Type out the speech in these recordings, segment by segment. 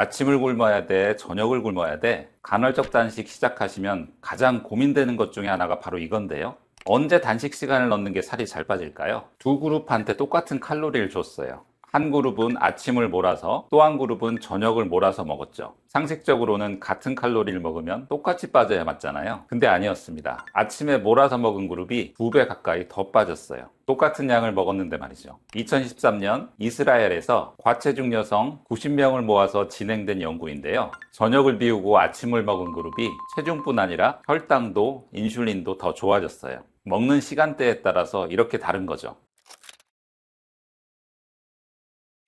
아침을 굶어야 돼, 저녁을 굶어야 돼. 간헐적 단식 시작하시면 가장 고민되는 것 중에 하나가 바로 이건데요. 언제 단식 시간을 넣는 게 살이 잘 빠질까요? 두 그룹한테 똑같은 칼로리를 줬어요. 한 그룹은 아침을 몰아서 또 한 그룹은 저녁을 몰아서 먹었죠. 상식적으로는 같은 칼로리를 먹으면 똑같이 빠져야 맞잖아요. 근데 아니었습니다. 아침에 몰아서 먹은 그룹이 2배 가까이 더 빠졌어요. 똑같은 양을 먹었는데 말이죠. 2013년 이스라엘에서 과체중 여성 90명을 모아서 진행된 연구인데요. 저녁을 비우고 아침을 먹은 그룹이 체중뿐 아니라 혈당도 인슐린도 더 좋아졌어요. 먹는 시간대에 따라서 이렇게 다른 거죠.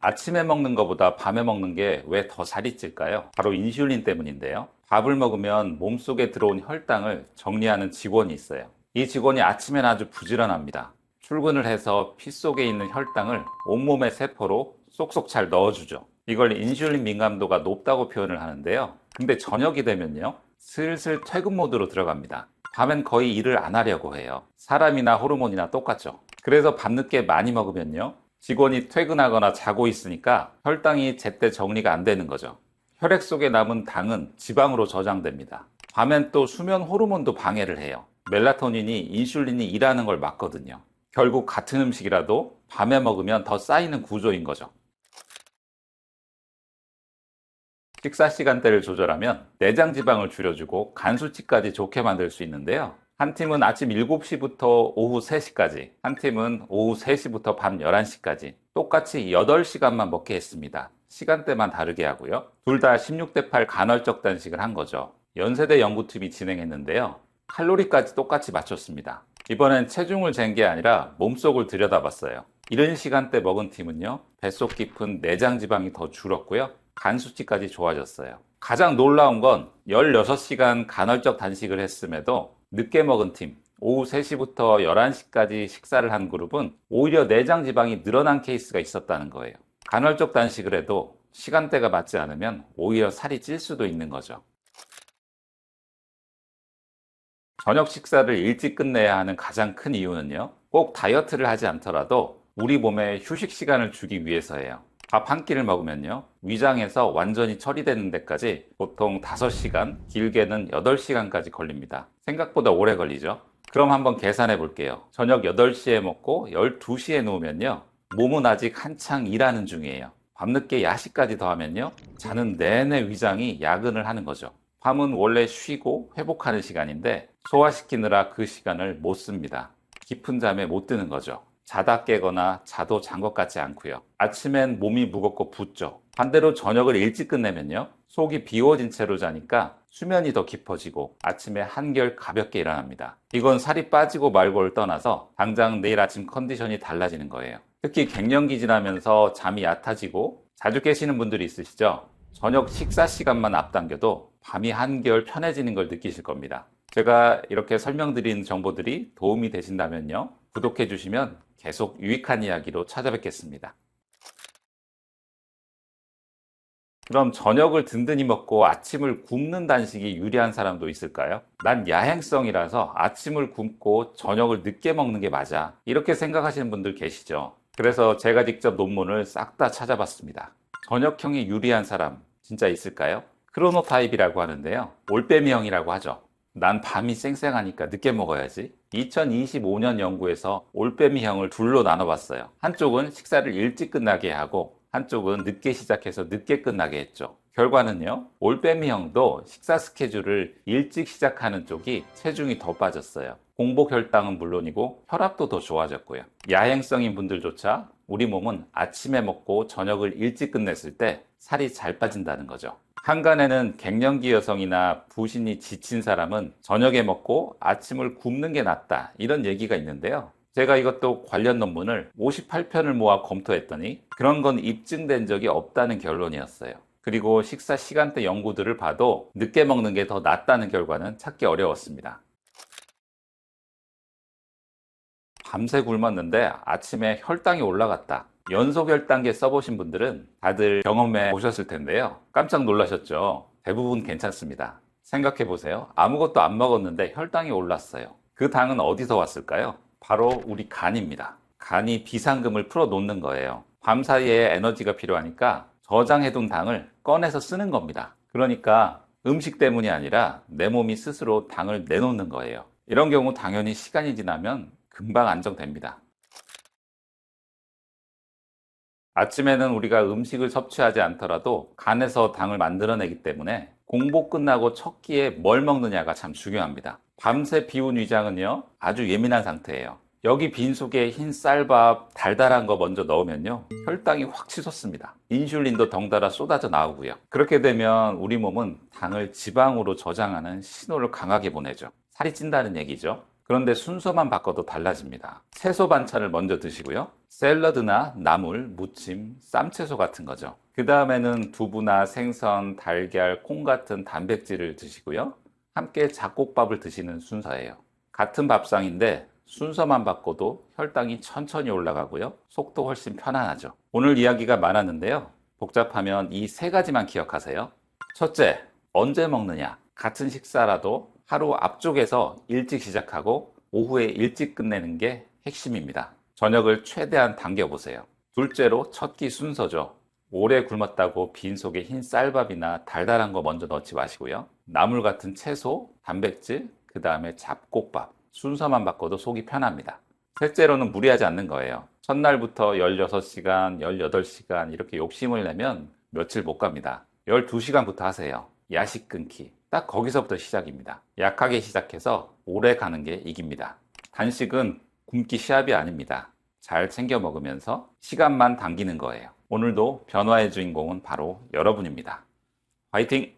아침에 먹는 것보다 밤에 먹는 게 왜 더 살이 찔까요? 바로 인슐린 때문인데요. 밥을 먹으면 몸속에 들어온 혈당을 정리하는 직원이 있어요. 이 직원이 아침엔 아주 부지런합니다. 출근을 해서 피 속에 있는 혈당을 온몸의 세포로 쏙쏙 잘 넣어주죠. 이걸 인슐린 민감도가 높다고 표현을 하는데요. 근데 저녁이 되면요, 슬슬 퇴근 모드로 들어갑니다. 밤엔 거의 일을 안 하려고 해요. 사람이나 호르몬이나 똑같죠. 그래서 밤늦게 많이 먹으면요, 직원이 퇴근하거나 자고 있으니까 혈당이 제때 정리가 안 되는 거죠. 혈액 속에 남은 당은 지방으로 저장됩니다. 밤엔 또 수면 호르몬도 방해를 해요. 멜라토닌이 인슐린이 일하는 걸 막거든요. 결국 같은 음식이라도 밤에 먹으면 더 쌓이는 구조인 거죠. 식사 시간대를 조절하면 내장 지방을 줄여주고 간 수치까지 좋게 만들 수 있는데요. 한 팀은 아침 7시부터 오후 3시까지, 한 팀은 오후 3시부터 밤 11시까지 똑같이 8시간만 먹게 했습니다. 시간대만 다르게 하고요. 둘 다 16대8 간헐적 단식을 한 거죠. 연세대 연구팀이 진행했는데요. 칼로리까지 똑같이 맞췄습니다. 이번엔 체중을 잰 게 아니라 몸속을 들여다봤어요. 이런 시간대 먹은 팀은요, 뱃속 깊은 내장 지방이 더 줄었고요. 간 수치까지 좋아졌어요. 가장 놀라운 건 16시간 간헐적 단식을 했음에도 늦게 먹은 팀, 오후 3시부터 11시까지 식사를 한 그룹은 오히려 내장 지방이 늘어난 케이스가 있었다는 거예요. 간헐적 단식을 해도 시간대가 맞지 않으면 오히려 살이 찔 수도 있는 거죠. 저녁 식사를 일찍 끝내야 하는 가장 큰 이유는요, 꼭 다이어트를 하지 않더라도 우리 몸에 휴식 시간을 주기 위해서예요. 밥 한 끼를 먹으면요, 위장에서 완전히 처리되는 데까지 보통 5시간, 길게는 8시간까지 걸립니다. 생각보다 오래 걸리죠. 그럼 한번 계산해 볼게요. 저녁 8시에 먹고 12시에 누우면요, 몸은 아직 한창 일하는 중이에요. 밤늦게 야식까지 더하면요, 자는 내내 위장이 야근을 하는 거죠. 밤은 원래 쉬고 회복하는 시간인데 소화시키느라 그 시간을 못 씁니다. 깊은 잠에 못 드는 거죠. 자다 깨거나 자도 잔 것 같지 않고요. 아침엔 몸이 무겁고 붓죠. 반대로 저녁을 일찍 끝내면요, 속이 비워진 채로 자니까 수면이 더 깊어지고 아침에 한결 가볍게 일어납니다. 이건 살이 빠지고 말고를 떠나서 당장 내일 아침 컨디션이 달라지는 거예요. 특히 갱년기 지나면서 잠이 얕아지고 자주 깨시는 분들이 있으시죠? 저녁 식사 시간만 앞당겨도 밤이 한결 편해지는 걸 느끼실 겁니다. 제가 이렇게 설명드린 정보들이 도움이 되신다면요, 구독해 주시면 계속 유익한 이야기로 찾아뵙겠습니다. 그럼 저녁을 든든히 먹고 아침을 굶는 단식이 유리한 사람도 있을까요? 난 야행성이라서 아침을 굶고 저녁을 늦게 먹는 게 맞아, 이렇게 생각하시는 분들 계시죠? 그래서 제가 직접 논문을 싹 다 찾아봤습니다. 저녁형이 유리한 사람 진짜 있을까요? 크로노타입이라고 하는데요, 올빼미형이라고 하죠. 난 밤이 쌩쌩하니까 늦게 먹어야지. 2025년 연구에서 올빼미형을 둘로 나눠봤어요. 한쪽은 식사를 일찍 끝나게 하고 한쪽은 늦게 시작해서 늦게 끝나게 했죠. 결과는요, 올빼미형도 식사 스케줄을 일찍 시작하는 쪽이 체중이 더 빠졌어요. 공복 혈당은 물론이고 혈압도 더 좋아졌고요. 야행성인 분들조차 우리 몸은 아침에 먹고 저녁을 일찍 끝냈을 때 살이 잘 빠진다는 거죠. 한간에는 갱년기 여성이나 부신이 지친 사람은 저녁에 먹고 아침을 굶는 게 낫다, 이런 얘기가 있는데요. 제가 이것도 관련 논문을 58편을 모아 검토했더니 그런 건 입증된 적이 없다는 결론이었어요. 그리고 식사 시간대 연구들을 봐도 늦게 먹는 게 더 낫다는 결과는 찾기 어려웠습니다. 밤새 굶었는데 아침에 혈당이 올라갔다. 연속 혈당계 써보신 분들은 다들 경험해 보셨을 텐데요. 깜짝 놀라셨죠? 대부분 괜찮습니다. 생각해 보세요. 아무것도 안 먹었는데 혈당이 올랐어요. 그 당은 어디서 왔을까요? 바로 우리 간입니다. 간이 비상금을 풀어 놓는 거예요. 밤 사이에 에너지가 필요하니까 저장해둔 당을 꺼내서 쓰는 겁니다. 그러니까 음식 때문이 아니라 내 몸이 스스로 당을 내놓는 거예요. 이런 경우 당연히 시간이 지나면 금방 안정됩니다. 아침에는 우리가 음식을 섭취하지 않더라도 간에서 당을 만들어내기 때문에 공복 끝나고 첫 끼에 뭘 먹느냐가 참 중요합니다. 밤새 비운 위장은요, 아주 예민한 상태예요. 여기 빈속에 흰 쌀밥, 달달한 거 먼저 넣으면요, 혈당이 확 치솟습니다. 인슐린도 덩달아 쏟아져 나오고요. 그렇게 되면 우리 몸은 당을 지방으로 저장하는 신호를 강하게 보내죠. 살이 찐다는 얘기죠. 그런데 순서만 바꿔도 달라집니다. 채소 반찬을 먼저 드시고요. 샐러드나 나물, 무침, 쌈채소 같은 거죠. 그 다음에는 두부나 생선, 달걀, 콩 같은 단백질을 드시고요. 함께 잡곡밥을 드시는 순서예요. 같은 밥상인데 순서만 바꿔도 혈당이 천천히 올라가고요. 속도 훨씬 편안하죠. 오늘 이야기가 많았는데요. 복잡하면 이 세 가지만 기억하세요. 첫째, 언제 먹느냐? 같은 식사라도 하루 앞쪽에서 일찍 시작하고 오후에 일찍 끝내는 게 핵심입니다. 저녁을 최대한 당겨보세요. 둘째로 첫 끼 순서죠. 오래 굶었다고 빈속에 흰 쌀밥이나 달달한 거 먼저 넣지 마시고요. 나물 같은 채소, 단백질, 그 다음에 잡곡밥. 순서만 바꿔도 속이 편합니다. 셋째로는 무리하지 않는 거예요. 첫날부터 16시간, 18시간 이렇게 욕심을 내면 며칠 못 갑니다. 12시간부터 하세요. 야식 끊기. 딱 거기서부터 시작입니다. 약하게 시작해서 오래 가는 게 이깁니다. 단식은 굶기 시합이 아닙니다. 잘 챙겨 먹으면서 시간만 당기는 거예요. 오늘도 변화의 주인공은 바로 여러분입니다. 화이팅!